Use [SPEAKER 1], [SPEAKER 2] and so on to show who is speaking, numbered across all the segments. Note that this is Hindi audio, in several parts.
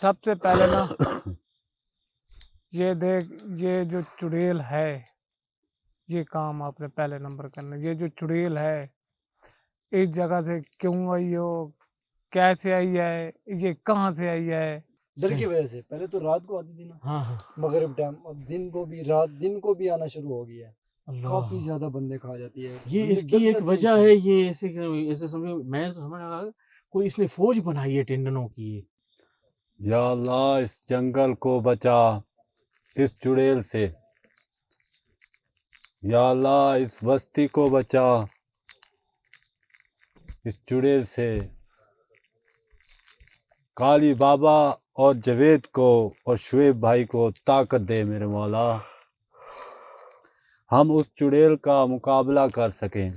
[SPEAKER 1] सबसे पहले ना ये देख, ये जो चुड़ैल है, ये काम आपने पहले नंबर करना। ये जो चुड़ैल है, इस जगह से क्यों आई हो, कैसे आई है, ये कहाँ से आई है।
[SPEAKER 2] डर
[SPEAKER 3] सही।
[SPEAKER 2] की वजह से पहले तो रात को आती थी ना,
[SPEAKER 3] हाँ हाँ।
[SPEAKER 2] मगरिब टाइम, अब दिन को भी आना शुरू हो गया है।
[SPEAKER 3] अल्लाह।
[SPEAKER 2] काफी ज्यादा बंदे खा जाती है
[SPEAKER 3] ये
[SPEAKER 2] बंदे,
[SPEAKER 3] इसकी एक
[SPEAKER 2] डर
[SPEAKER 3] वजह
[SPEAKER 2] जाते
[SPEAKER 3] है,
[SPEAKER 2] हैं।
[SPEAKER 3] ये ऐसे समझो, मैं तो समझ रहा कोई इसने फौज बनाई है टेंडनों की।
[SPEAKER 4] या अल्लाह, इस जंगल को बचा इस चुड़ैल से। या अल्लाह, इस बस्ती को बचा इस चुड़ैल से। काली बाबा और जवेद को और शुएब भाई को ताकत दे मेरे मौला, हम उस चुड़ैल का मुकाबला कर सकें।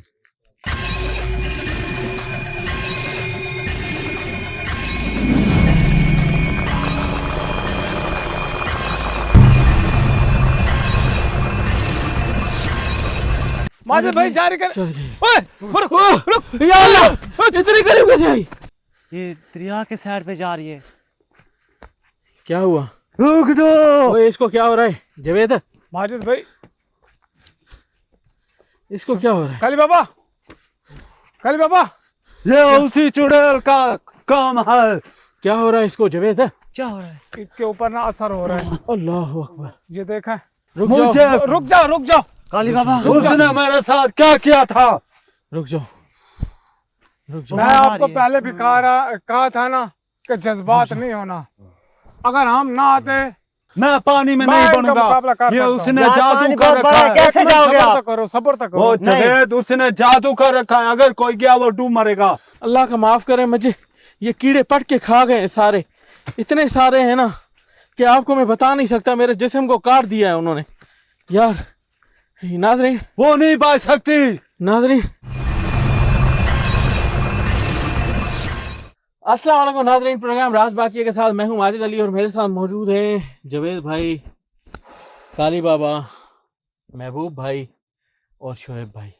[SPEAKER 1] माजिद भाई जारी कर।
[SPEAKER 3] चल गई।
[SPEAKER 1] ओए, रुक।
[SPEAKER 3] या अल्लाह, इतनी करीब कैसे आई?
[SPEAKER 5] ये दरिया के साइड पे जा रही है।
[SPEAKER 3] क्या हुआ?
[SPEAKER 4] रुक दो।
[SPEAKER 3] ओए, इसको क्या हो रहा है जवेद?
[SPEAKER 1] माजिद भाई,
[SPEAKER 3] इसको क्या हो रहा है?
[SPEAKER 1] काली बाबा,
[SPEAKER 4] ये उसी चुड़ैल का काम है।
[SPEAKER 3] क्या हो रहा है इसको जवेद?
[SPEAKER 5] क्या हो रहा है?
[SPEAKER 1] इसके ऊपर ना असर हो रहा है।
[SPEAKER 3] अल्लाह अकबर।
[SPEAKER 1] ये देखा,
[SPEAKER 3] रुक
[SPEAKER 4] मुझे
[SPEAKER 3] जाओ,
[SPEAKER 1] रुक जाओ।
[SPEAKER 5] काली बाबा,
[SPEAKER 4] उसने मेरे साथ क्या किया था?
[SPEAKER 3] रुक जाओ, रुक जाओ।
[SPEAKER 1] मैं
[SPEAKER 5] बाहर आ
[SPEAKER 1] आपको
[SPEAKER 5] रही है।
[SPEAKER 1] पहले भी कहा था ना कि जज्बात नहीं होना। अगर हम ना आते,
[SPEAKER 4] मैं पानी में
[SPEAKER 1] मैं
[SPEAKER 4] नहीं
[SPEAKER 1] इनका
[SPEAKER 4] बनूंगा।
[SPEAKER 1] मुकाबला कर
[SPEAKER 4] ये
[SPEAKER 1] सकता हूं।
[SPEAKER 4] उसने
[SPEAKER 5] यार,
[SPEAKER 4] जादू
[SPEAKER 5] पानी
[SPEAKER 4] कर
[SPEAKER 5] बहुत
[SPEAKER 4] रखा
[SPEAKER 5] बड़ा है,
[SPEAKER 4] है।
[SPEAKER 5] कैसे जाओगे
[SPEAKER 1] सब्र
[SPEAKER 5] आप?
[SPEAKER 1] तो करो, सब्र तो
[SPEAKER 4] वो
[SPEAKER 1] करो।
[SPEAKER 4] जवेद, उसने जादू कर रखा है। अगर कोई गया वो डूब मरेगा।
[SPEAKER 3] अल्लाह का माफ करे मुझे, ये कीड़े पट के खा गए सारे। इतने सारे हैं ना कि आपको मैं बता नहीं सकता। मेरे जिस्म को काट दिया है उन्होंने यार। नाज़रीन,
[SPEAKER 4] वो नहीं बच सकती।
[SPEAKER 3] नाज़रीन, अस्सलाम वालेकुम नाज़रीन। प्रोग्राम राज बाकी के साथ मैं हूं माजिद अली और मेरे साथ मौजूद हैं जवेद भाई, काली बाबा, महबूब भाई और शोएब भाई।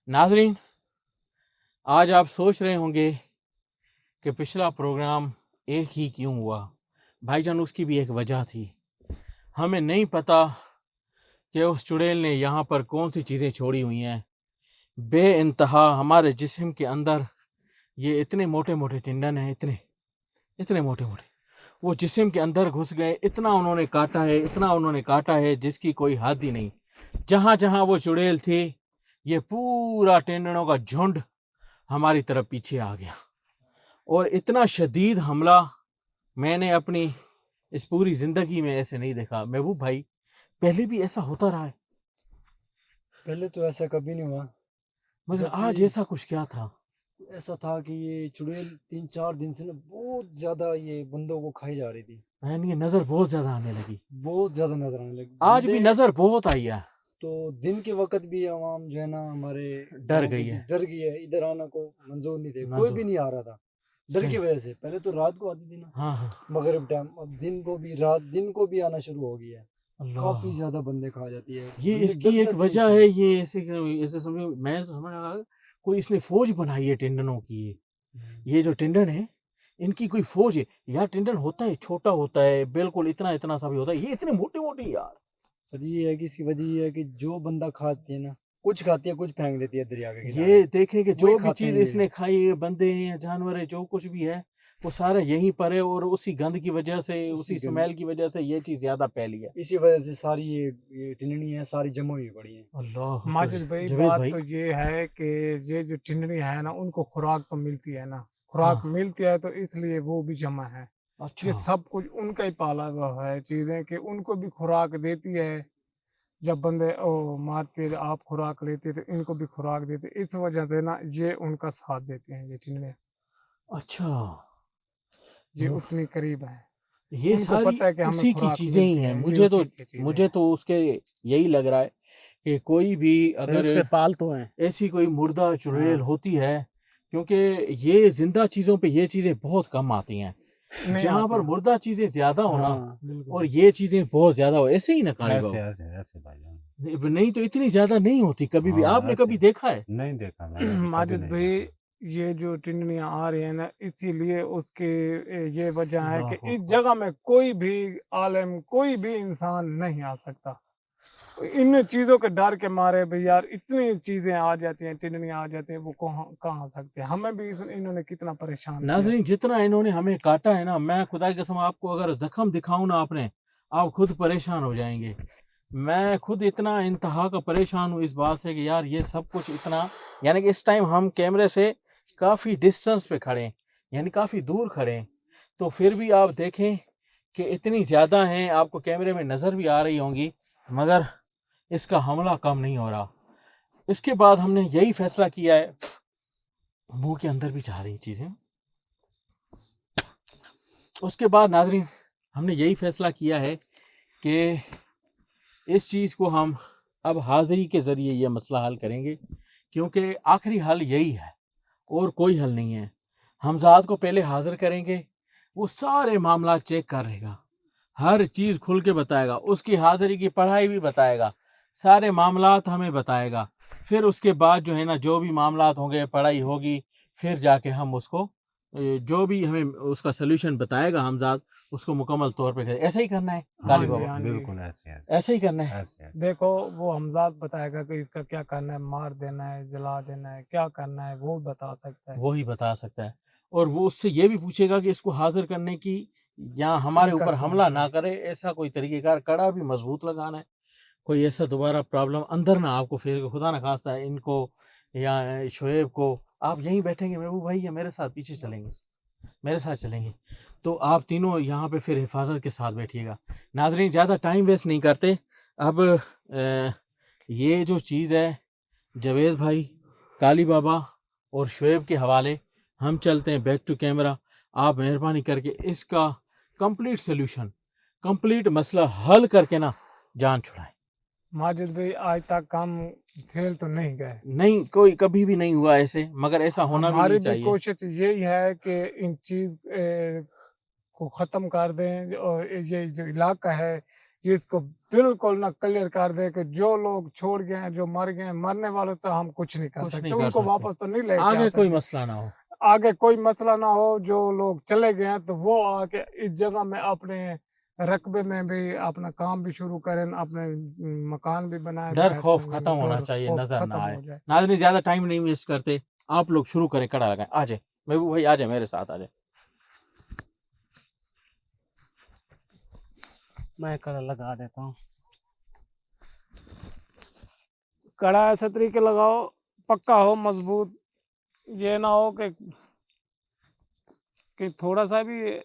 [SPEAKER 3] नाज़रीन, आज आप सोच रहे होंगे कि पिछला प्रोग्राम एक ही क्यों हुआ। भाईजान, उसकी भी एक वजह थी। हमें नहीं पता कि उस चुड़ैल ने यहाँ पर कौन सी चीज़ें छोड़ी हुई हैं। बेइंतहा हमारे जिस्म के अंदर ये इतने मोटे मोटे टिंडन हैं, इतने मोटे मोटे, वो जिस्म के अंदर घुस गए। इतना उन्होंने काटा है जिसकी कोई हद ही नहीं। जहाँ जहाँ वो चुड़ैल थी, ये पूरा टेंडनों का झुंड हमारी तरफ पीछे आ गया। और इतना शदीद हमला मैंने अपनी इस पूरी ज़िंदगी में ऐसे नहीं देखा। महबूब भाई, पहले भी ऐसा होता रहा है,
[SPEAKER 2] पहले तो ऐसा कभी नहीं हुआ।
[SPEAKER 3] मगर
[SPEAKER 2] जब
[SPEAKER 3] आज
[SPEAKER 2] से
[SPEAKER 3] ऐसा कुछ क्या था?
[SPEAKER 2] ऐसा था कि ये चुड़ैल 3-4 दिन से ना बहुत ज्यादा ये बंदों को खाई जा रही थी।
[SPEAKER 3] मैंने ये नज़र बहुत ज़्यादा आने लगी।
[SPEAKER 2] बहुत ज्यादा नजर आने लगी।
[SPEAKER 3] आज भी
[SPEAKER 2] बंदे
[SPEAKER 3] नज़र बहुत आई है।
[SPEAKER 2] तो दिन के वक्त भी आवाम जो है ना हमारे
[SPEAKER 3] डर
[SPEAKER 2] गाँव
[SPEAKER 3] गई
[SPEAKER 2] की
[SPEAKER 3] है।
[SPEAKER 2] डर गई है। इधर आना को मंजूर नहीं थे, कोई
[SPEAKER 3] मंजूर।
[SPEAKER 2] भी नहीं आ रहा था डर
[SPEAKER 3] सही।
[SPEAKER 2] की वजह से। पहले तो रात को आती थी ना,
[SPEAKER 3] हाँ हाँ।
[SPEAKER 2] मगरिब टाइम, अब दिन को भी आना शुरू हो गया है।
[SPEAKER 3] अल्लाह।
[SPEAKER 2] काफी ज्यादा बंदे खा जाती है
[SPEAKER 3] ये
[SPEAKER 2] बंदे,
[SPEAKER 3] इसकी
[SPEAKER 2] डर
[SPEAKER 3] एक
[SPEAKER 2] जाते हैं
[SPEAKER 3] वजह
[SPEAKER 2] इससे।
[SPEAKER 3] है। ये ऐसे समझो, मैं तो समझ रहा कोई इसने फौज बनाई है टेंडनों की। ये जो टेंडन है, इनकी कोई फौज है यार। टेंडन होता है, छोटा होता है बिल्कुल, इतना सा भी होता है। ये इतने मोटे मोटे यार।
[SPEAKER 2] सर ये है कि इसकी वजह ये है कि जो बंदा खाती है ना, कुछ खाती है कुछ फेंक देती है दरिया के किनारे।
[SPEAKER 3] ये देखें कि जो
[SPEAKER 2] वही
[SPEAKER 3] भी
[SPEAKER 2] खाते
[SPEAKER 3] चीज
[SPEAKER 2] हैं ये।
[SPEAKER 3] इसने खाई है, बंदे हैं या जानवर है, जो कुछ भी है, वो सारा यहीं पर है। और उसी गंद की वजह से, उसी
[SPEAKER 2] गंद-
[SPEAKER 3] स्मेल की वजह से ये चीज ज्यादा फैली है।
[SPEAKER 2] इसी वजह से सारी ये टिननी है, सारी जमा हुई पड़ी है।
[SPEAKER 3] अल्लाह।
[SPEAKER 1] माजिद भाई,
[SPEAKER 3] जवेद
[SPEAKER 1] बात
[SPEAKER 3] भाई,
[SPEAKER 1] तो ये है कि ये जो चिंगड़ी है ना, उनको खुराक तो मिलती है ना, खुराक
[SPEAKER 3] हाँ।
[SPEAKER 1] मिलती है तो इसलिए वो भी जमा है। ये
[SPEAKER 3] अच्छा।
[SPEAKER 1] सब कुछ उनका ही पाला हुआ है चीजें, कि उनको भी खुराक देती है। जब बंदे मारते हैं, आप खुराक लेते तो इनको भी खुराक देते। इस वजह से ना ये उनका साथ देते हैं। ये चिंगड़े,
[SPEAKER 3] अच्छा,
[SPEAKER 1] ये
[SPEAKER 3] वो-
[SPEAKER 1] उतनी करीब है।
[SPEAKER 3] ये
[SPEAKER 1] उनको
[SPEAKER 3] सारी
[SPEAKER 1] पता है कि हमें
[SPEAKER 3] उसी की
[SPEAKER 1] खुराक
[SPEAKER 3] चीजें ही
[SPEAKER 1] मिलती
[SPEAKER 3] हैं।
[SPEAKER 1] है, ये
[SPEAKER 3] मुझे तो
[SPEAKER 1] उसी की चीजें
[SPEAKER 3] मुझे
[SPEAKER 1] हैं।
[SPEAKER 3] तो उसके यही लग रहा है कि कोई भी
[SPEAKER 5] इसके
[SPEAKER 3] अगर
[SPEAKER 5] पालतू हैं।
[SPEAKER 3] ऐसी कोई मुर्दा चुड़ैल
[SPEAKER 1] हाँ।
[SPEAKER 3] होती है, क्योंकि ये जिंदा चीजों पे ये चीजें बहुत कम आती हैं।
[SPEAKER 1] नहीं
[SPEAKER 3] जहाँ
[SPEAKER 1] आती
[SPEAKER 3] पर
[SPEAKER 1] हैं।
[SPEAKER 3] मुर्दा चीजें ज्यादा हो ना,
[SPEAKER 2] हाँ,
[SPEAKER 1] बिल्कुल।
[SPEAKER 3] और ये चीजें बहुत ज्यादा हो, ऐसे ही ना काली
[SPEAKER 4] ऐसे
[SPEAKER 3] बाबा?
[SPEAKER 4] ऐसे ऐसे भाईजान,
[SPEAKER 3] नहीं तो इतनी ज्यादा नहीं होती कभी भी।
[SPEAKER 4] हाँ,
[SPEAKER 3] आपने
[SPEAKER 4] ऐसे।
[SPEAKER 3] कभी देखा है?
[SPEAKER 4] नहीं देखा मैंने, कभी
[SPEAKER 1] माजिद
[SPEAKER 4] नहीं
[SPEAKER 1] भाई,
[SPEAKER 4] देखा।
[SPEAKER 1] ये जो टिंडनियाँ आ रही है ना, इसीलिए उसके ये वजह है कि
[SPEAKER 4] अल्लाह
[SPEAKER 1] इस जगह में कोई भी आलिम, कोई भी इंसान नहीं आ सकता। इन चीज़ों के डर के मारे भी यार इतनी चीज़ें आ जाती हैं, टिंडनियाँ आ जाती हैं, वो कहाँ कहाँ आ सकते हैं। हमें भी इन्होंने कितना परेशान किया।
[SPEAKER 3] नाजरीन, जितना इन्होंने हमें काटा है ना, मैं खुदा की कसम आपको अगर जख्म दिखाऊं ना आपने, आप खुद परेशान हो जाएंगे। मैं खुद इतना इंतहा का परेशान हूँ इस बात से कि यार ये सब कुछ इतना, यानी कि इस टाइम हम कैमरे से काफ़ी डिस्टेंस पे खड़े हैं, यानी काफ़ी दूर खड़े हैं, तो फिर भी आप देखें कि इतनी ज़्यादा हैं, आपको कैमरे में नज़र भी आ रही होंगी, मगर इसका हमला कम नहीं हो रहा। इसके बाद हमने यही फैसला किया है, मुंह के अंदर भी जा रही चीज़ें। उसके बाद नाजरीन, हमने यही फैसला किया है कि इस चीज़ को हम अब हाज़िरी के ज़रिए यह मसला हल करेंगे, क्योंकि आखिरी हल यही है और कोई हल नहीं है। हमज़ाद को पहले हाज़िर करेंगे, वो सारे मामला चेक कर रहेगा, हर चीज़ खुल के बताएगा, उसकी हाज़िरी की पढ़ाई भी बताएगा, सारे मामलात हमें बताएगा। फिर उसके बाद जो है ना, जो भी मामलात होंगे, पढ़ाई होगी, फिर जाके हम उसको जो भी हमें उसका सल्यूशन बताएगा हमज़ाद, उसको मुकम्मल तौर पे करें। ऐसा ही करना है
[SPEAKER 1] हाँ
[SPEAKER 3] काली
[SPEAKER 1] जी,
[SPEAKER 3] बाबा,
[SPEAKER 1] हाँ जी।
[SPEAKER 4] बिल्कुल ऐसे है,
[SPEAKER 3] ऐसा ही करना है।
[SPEAKER 4] ऐसे है।
[SPEAKER 1] देखो वो हमजाद बताएगा कि इसका क्या करना है, मार देना है, जला देना है, क्या करना है, वो बता सकता है।
[SPEAKER 3] वो ही बता सकता है। और वो उससे ये भी पूछेगा कि इसको हाजिर करने की या हमारे
[SPEAKER 1] तरीका
[SPEAKER 3] ऊपर
[SPEAKER 1] क्या
[SPEAKER 3] हमला
[SPEAKER 1] है?
[SPEAKER 3] ना करे, ऐसा कोई तरीकेकार कड़ा भी मजबूत लगाना है। कोई ऐसा दोबारा प्रॉब्लम अंदर ना आपको, फिर खुदा ना खास्ता है इनको या शोएब को, आप यहीं बैठेंगे महबूब भाई या मेरे साथ पीछे चलेंगे, मेरे साथ चलेंगे, तो आप तीनों यहाँ पे फिर हिफाजत के साथ बैठिएगा। नाजरीन, ज़्यादा टाइम वेस्ट नहीं करते, अब ये जो चीज़ है जावेद भाई, काली बाबा और शुएब के हवाले हम चलते हैं बैक टू कैमरा। आप मेहरबानी करके इसका कंप्लीट सोल्यूशन, कंप्लीट मसला हल करके ना जान छुड़ाएं।
[SPEAKER 1] माजिद भाई आज तक हम फेल तो नहीं गए।
[SPEAKER 3] नहीं, कोई कभी भी नहीं हुआ ऐसे, मगर ऐसा होना भी
[SPEAKER 1] हमारी
[SPEAKER 3] नहीं
[SPEAKER 1] भी
[SPEAKER 3] चाहिए।
[SPEAKER 1] कोशिश यही है कि इन चीज को ख़त्म कर दें और ये जो इलाका है ये इसको बिल्कुल ना क्लियर कर दें कि जो लोग छोड़ गए हैं, जो मर गए हैं, मरने वालों तो हम कुछ नहीं कर
[SPEAKER 3] कुछ
[SPEAKER 1] सकते,
[SPEAKER 3] नहीं कर
[SPEAKER 1] उनको
[SPEAKER 3] सकते,
[SPEAKER 1] वापस तो नहीं लेके आ
[SPEAKER 3] आगे कोई
[SPEAKER 1] सकते।
[SPEAKER 3] मसला ना हो।
[SPEAKER 1] आगे कोई मसला ना हो, जो लोग चले गए हैं तो वो आके इस जगह में अपने रकबे में भी अपना काम भी शुरू करें, अपने मकान भी बनाए,
[SPEAKER 3] डर
[SPEAKER 1] बैठ
[SPEAKER 3] खौफ
[SPEAKER 1] सकें,
[SPEAKER 3] खत्म होना
[SPEAKER 1] डर
[SPEAKER 3] चाहिए,
[SPEAKER 1] खौफ
[SPEAKER 3] नजर ना
[SPEAKER 1] खत्म
[SPEAKER 3] आए।
[SPEAKER 1] हो जाए।
[SPEAKER 3] नाज़रीन, ज्यादा टाइम नहीं वेस्ट करते, आप लोग शुरू करें, कड़ा लगाएं। आ जाए महबूब भाई, आ जाए मेरे साथ, आ जाए।
[SPEAKER 5] मैं कलर लगा देता हूँ।
[SPEAKER 1] कड़ा ऐसे तरीके लगाओ, पक्का हो, मजबूत, ये ना हो कि थोड़ा सा भी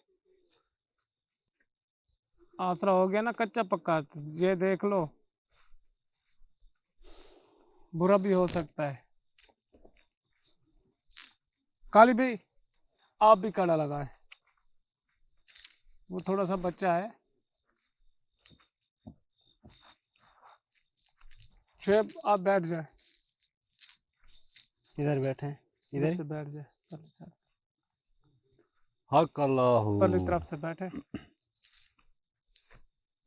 [SPEAKER 1] आसरा हो गया ना कच्चा पक्का, तो ये देख लो बुरा भी हो सकता है। काली भाई आप भी कड़ा लगाए, वो थोड़ा सा बच्चा है। शुएब आप बैठ जाए,
[SPEAKER 5] इधर बैठे
[SPEAKER 1] इधर
[SPEAKER 5] इधर
[SPEAKER 1] से बैठ जाए,
[SPEAKER 4] हक अल्लाह,
[SPEAKER 1] परली तरफ से बैठे,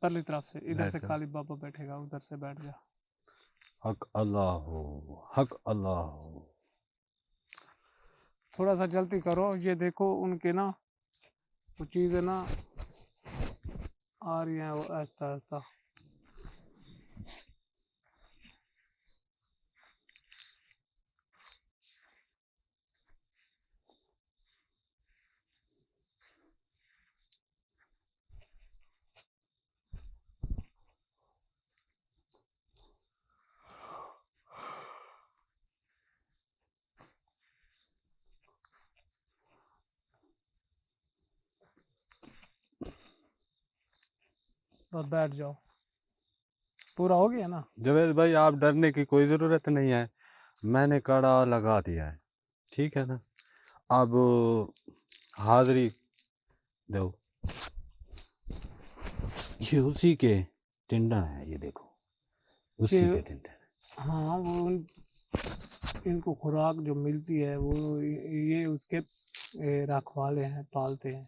[SPEAKER 1] परली तरफ से, इधर से
[SPEAKER 4] बैठ।
[SPEAKER 1] काली बाबा बैठेगा, उधर से बैठ जा।
[SPEAKER 4] हक अल्लाह, हक अल्लाह।
[SPEAKER 1] थोड़ा सा जल्दी करो, ये देखो उनके ना वो चीज़ें ना आ रही हैं, वो ऐसा ऐसा। बस बैठ जाओ, पूरा हो गया ना।
[SPEAKER 4] जावेद भाई, आप डरने की कोई ज़रूरत नहीं है, मैंने कड़ा लगा दिया है, ठीक है ना। अब हाज़िरी दो, ये उसी के टिंडन है, ये देखो उसी
[SPEAKER 1] ये
[SPEAKER 4] के टिंडन।
[SPEAKER 1] हाँ, वो इनको खुराक जो मिलती है वो ये उसके रखवाले हैं, पालते हैं,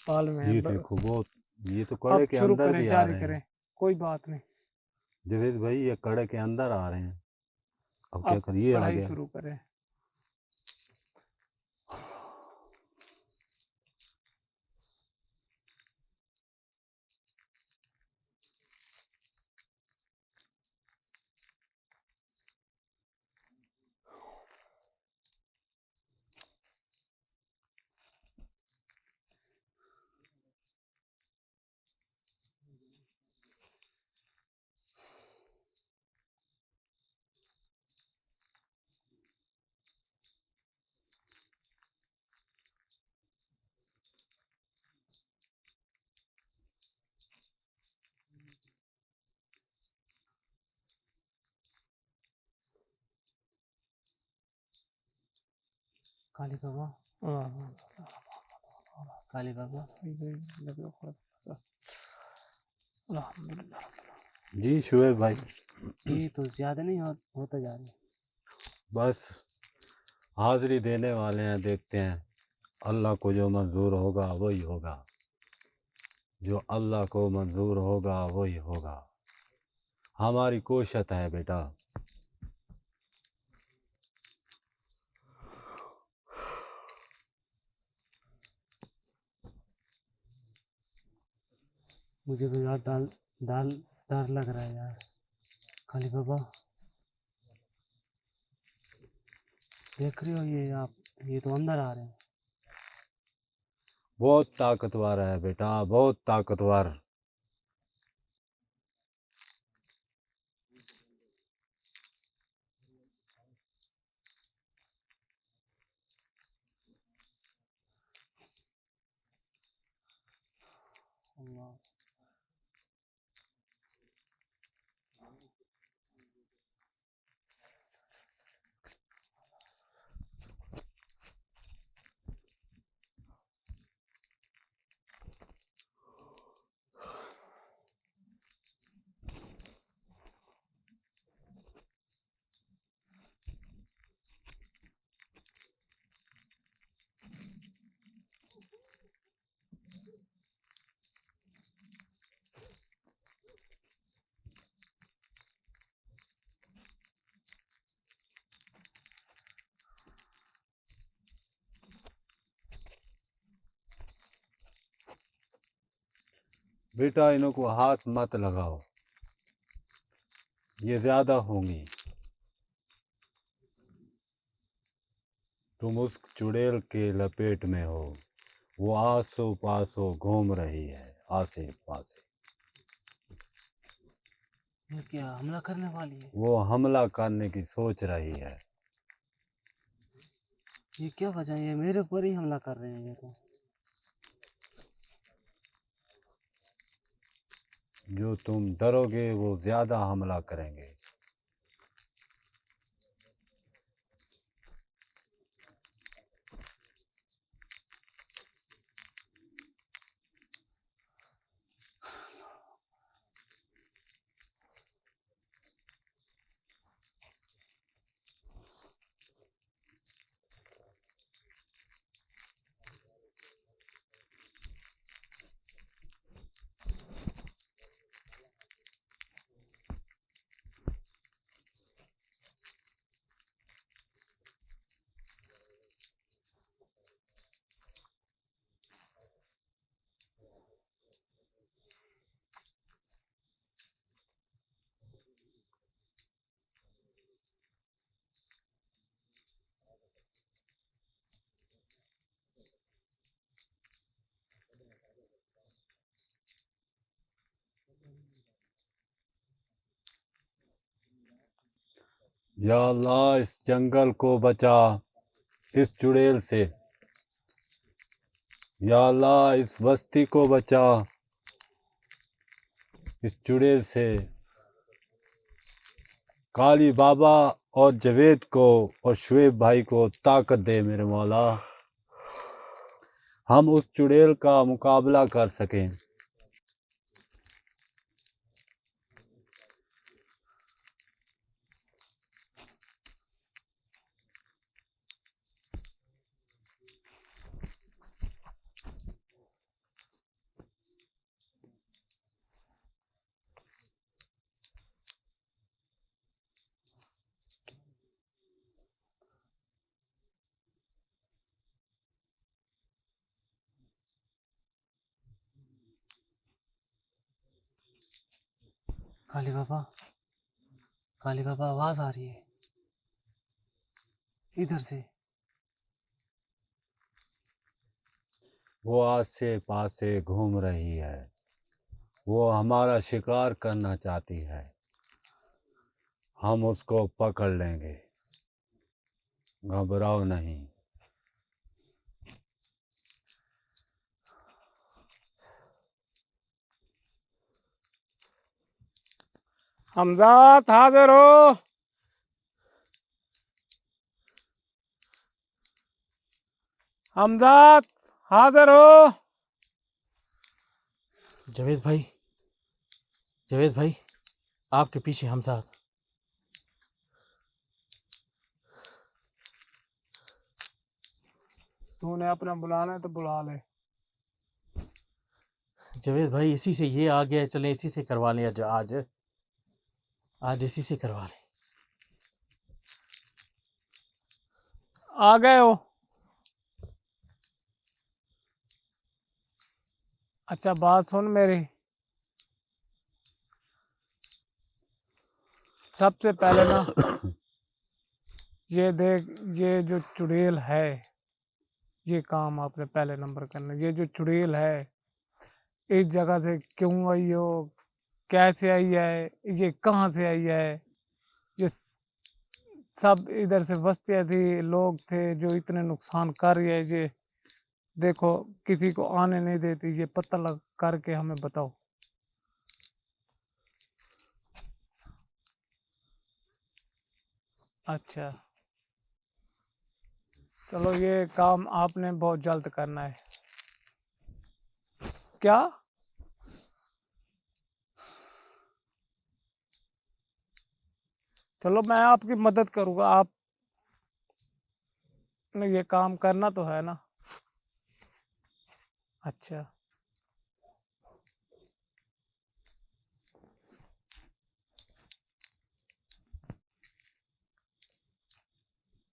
[SPEAKER 1] पाल में
[SPEAKER 4] ये
[SPEAKER 1] हैं।
[SPEAKER 4] देखो बहुत, ये तो कड़े
[SPEAKER 1] अब
[SPEAKER 4] के
[SPEAKER 1] शुरू
[SPEAKER 4] अंदर
[SPEAKER 1] करें,
[SPEAKER 4] भी आ
[SPEAKER 1] जारी
[SPEAKER 4] रहे
[SPEAKER 1] करें,
[SPEAKER 4] हैं।
[SPEAKER 1] कोई बात नहीं,
[SPEAKER 4] जावेद भाई, ये कड़े के अंदर आ रहे हैं। अब क्या
[SPEAKER 1] अब
[SPEAKER 4] करिए, आ
[SPEAKER 1] पढ़ाई
[SPEAKER 4] गया।
[SPEAKER 1] शुरू करें।
[SPEAKER 5] काली बाबा, काली बाबा।
[SPEAKER 4] जी शुएब भाई,
[SPEAKER 5] ये तो ज्यादा नहीं होता जा रही।
[SPEAKER 4] बस हाजिरी देने वाले हैं, देखते हैं अल्लाह को जो मंजूर होगा वही होगा, जो अल्लाह को मंजूर होगा वही होगा। हमारी कोशिश है बेटा।
[SPEAKER 5] मुझे तो यार डर लग रहा है यार। काली बाबा, देख रहे हो ये आप, ये तो अंदर आ रहे हैं।
[SPEAKER 4] बहुत ताकतवर है बेटा, बहुत ताकतवर।
[SPEAKER 5] अल्लाह।
[SPEAKER 4] बेटा इनको हाथ मत लगाओ, ये ज्यादा होंगी। तुम उस चुड़ैल के लपेट में हो, वो आसो पासो घूम रही है, आसे पासे।
[SPEAKER 5] ये क्या हमला करने वाली है?
[SPEAKER 4] वो हमला करने की सोच रही है।
[SPEAKER 5] ये क्या वजह है? ये मेरे ऊपर ही हमला कर रहे हैं ये तो।
[SPEAKER 4] जो तुम डरोगे वो ज्यादा हमला करेंगे। या अल्लाह, इस जंगल को बचा इस चुड़ैल से। या अल्लाह, इस बस्ती को बचा इस चुड़ैल से। काली बाबा और जवेद को और शुएब भाई को ताकत दे मेरे मौला, हम उस चुड़ैल का मुकाबला कर सकें।
[SPEAKER 5] काली बाबा, काली बाबा, आवाज आ रही है इधर से।
[SPEAKER 4] वो आसे पासे घूम रही है, वो हमारा शिकार करना चाहती है। हम उसको पकड़ लेंगे, घबराओ नहीं।
[SPEAKER 1] हमजात हाजिर हो। हमजाद हाजिर हो।
[SPEAKER 3] जावेद भाई, जावेद भाई, आपके पीछे हमजाद।
[SPEAKER 1] तूने अपना बुलाना है तो बुला ले।
[SPEAKER 3] जावेद भाई, इसी से ये आ गया, चले इसी से करवा लें आज। आज इसी से करवा लें।
[SPEAKER 1] आ गए हो? अच्छा बात सुन मेरी। सबसे पहले ना ये देख, ये जो चुड़ैल है ये काम आपने पहले नंबर करना है। ये जो चुड़ैल है इस जगह से क्यों आई हो, कैसे आई है, ये कहाँ से आई है, ये सब इधर से बस्तियाँ थी, लोग थे जो इतने नुकसान कर रही है। ये देखो किसी को आने नहीं देती, ये पता लग करके हमें बताओ। अच्छा चलो, ये काम आपने बहुत जल्द करना है। क्या? चलो मैं आपकी मदद करूँगा, आप ने ये काम करना तो है ना। अच्छा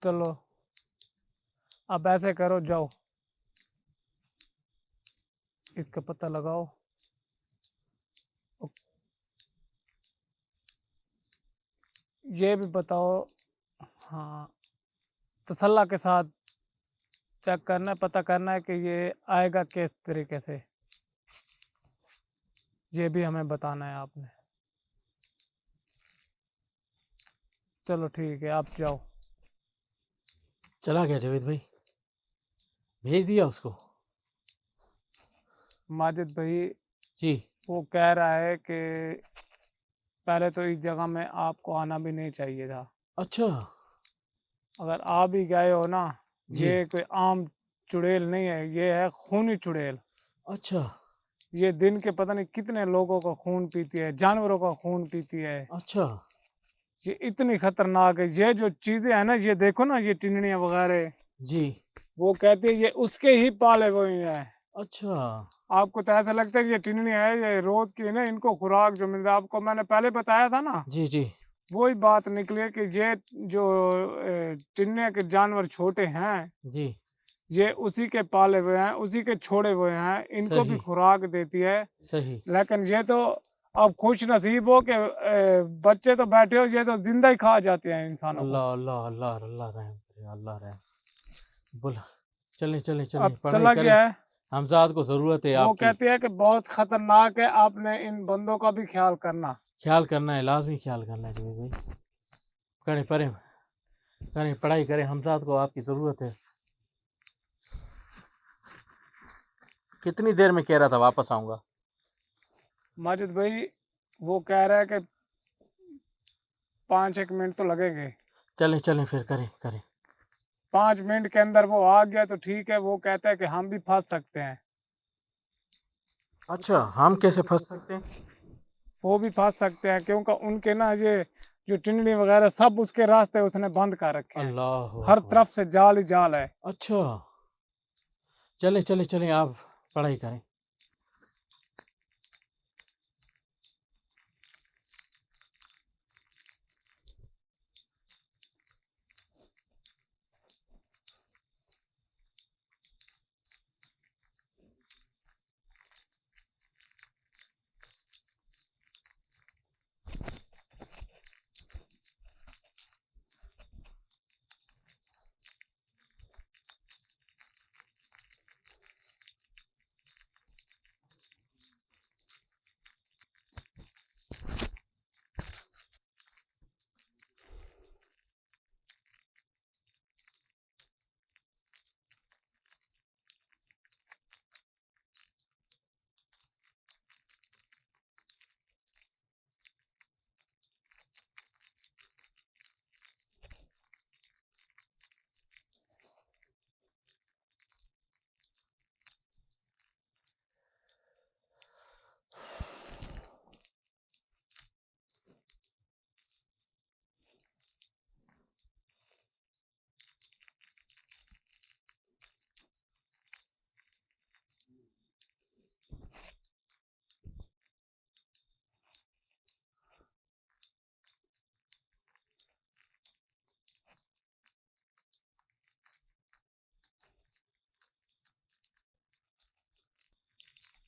[SPEAKER 1] चलो, अब ऐसे करो, जाओ इसका पता लगाओ। ये भी बताओ, हाँ, तसल्ला के साथ चेक करना है, पता करना है कि ये आएगा किस तरीके से, ये भी हमें बताना है आपने। चलो ठीक है, आप जाओ।
[SPEAKER 3] चला गया जावेद भाई, भेज दिया उसको।
[SPEAKER 1] माजिद भाई
[SPEAKER 3] जी।
[SPEAKER 1] वो कह रहा है कि पहले तो इस जगह में आपको आना भी नहीं चाहिए था।
[SPEAKER 3] अच्छा।
[SPEAKER 1] अगर आ भी गए हो ना,
[SPEAKER 3] जी।
[SPEAKER 1] ये कोई आम चुड़ैल नहीं है, ये है खूनी चुड़ैल।
[SPEAKER 3] अच्छा।
[SPEAKER 1] ये दिन के पता नहीं कितने लोगों का खून पीती है, जानवरों का खून पीती है।
[SPEAKER 3] अच्छा।
[SPEAKER 1] ये इतनी खतरनाक है। ये जो चीजें है ना, ये देखो ना, ये टिंडनियाँ वगैरह,
[SPEAKER 3] जी।
[SPEAKER 1] वो कहती है ये उसके ही पाले हुए हैं।
[SPEAKER 3] अच्छा।
[SPEAKER 1] आपको तो ऐसा लगता है कि ये टिंडनी है, ये रोज की ना इनको खुराक जो मिल रहा है, आपको मैंने पहले बताया था ना,
[SPEAKER 3] जी। जी।
[SPEAKER 1] वही बात निकली है कि ये जो टिन्ने के जानवर छोटे हैं,
[SPEAKER 3] जी।
[SPEAKER 1] ये उसी के पाले हुए हैं, उसी के छोड़े हुए हैं, इनको भी
[SPEAKER 3] सही।
[SPEAKER 1] खुराक देती है।
[SPEAKER 3] सही।
[SPEAKER 1] लेकिन ये तो अब खुश नसीब हो कि बच्चे तो बैठे हो, ये तो जिंदा ही खा जाते हैं इंसानों को।
[SPEAKER 3] अल्लाह अल्लाह अल्लाह अल्लाह रहम करे, अल्लाह रहम। बोला, चलें चलें चलें,
[SPEAKER 1] अब
[SPEAKER 3] पढ़ाई
[SPEAKER 1] चला
[SPEAKER 3] करें।
[SPEAKER 1] गया है।
[SPEAKER 3] हमजाद को ज़रूरत है
[SPEAKER 1] वो
[SPEAKER 3] आपकी।
[SPEAKER 1] कहती है कि बहुत खतरनाक है, आपने इन बंदों का भी ख्याल करना।
[SPEAKER 3] ख्याल करना है, लाजमी ख्याल करना है जावेद भाई। करें पढ़ें, करें पढ़ाई करें, हमजाद को आपकी ज़रूरत है। कितनी देर में कह रहा था वापस आऊँगा?
[SPEAKER 1] माजिद भाई वो कह रहा है कि 5 एक मिनट तो लगेंगे।
[SPEAKER 3] चलें चलें, फिर करें करें।
[SPEAKER 1] 5 मिनट के अंदर वो आ गया तो ठीक है, वो कहता है कि हम भी फंस सकते हैं।
[SPEAKER 3] अच्छा, हम कैसे फंस सकते हैं?
[SPEAKER 1] वो भी फंस सकते हैं क्योंकि उनके ना ये जो टिंडनी वगैरह सब उसके रास्ते उसने बंद कर रखे हैं।
[SPEAKER 3] अल्लाह
[SPEAKER 1] हर
[SPEAKER 3] अकबर।
[SPEAKER 1] तरफ से जाल ही जाल है।
[SPEAKER 3] अच्छा, चलें चलें चलें, आप पढ़ाई करें।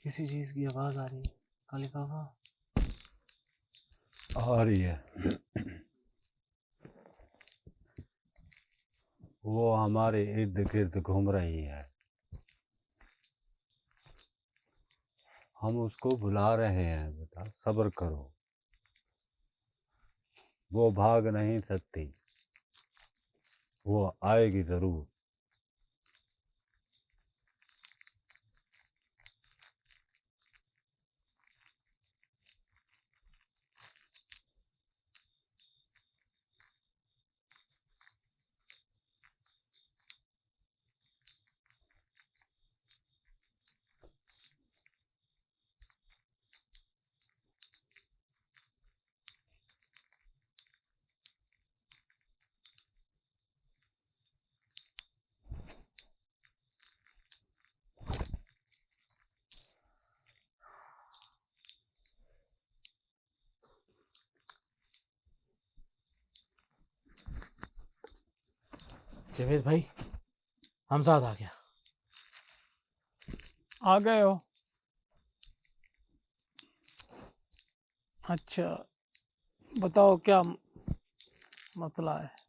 [SPEAKER 5] किसी चीज की आवाज आ रही है काली बाबा।
[SPEAKER 4] आ रही है। वो हमारे इर्द गिर्द घूम रही है। हम उसको बुला रहे हैं बेटा, सब्र करो। वो भाग नहीं सकती, वो आएगी जरूर।
[SPEAKER 3] जावेद भाई, हमजाद आ गया।
[SPEAKER 1] आ गए हो? अच्छा, बताओ क्या मसला है?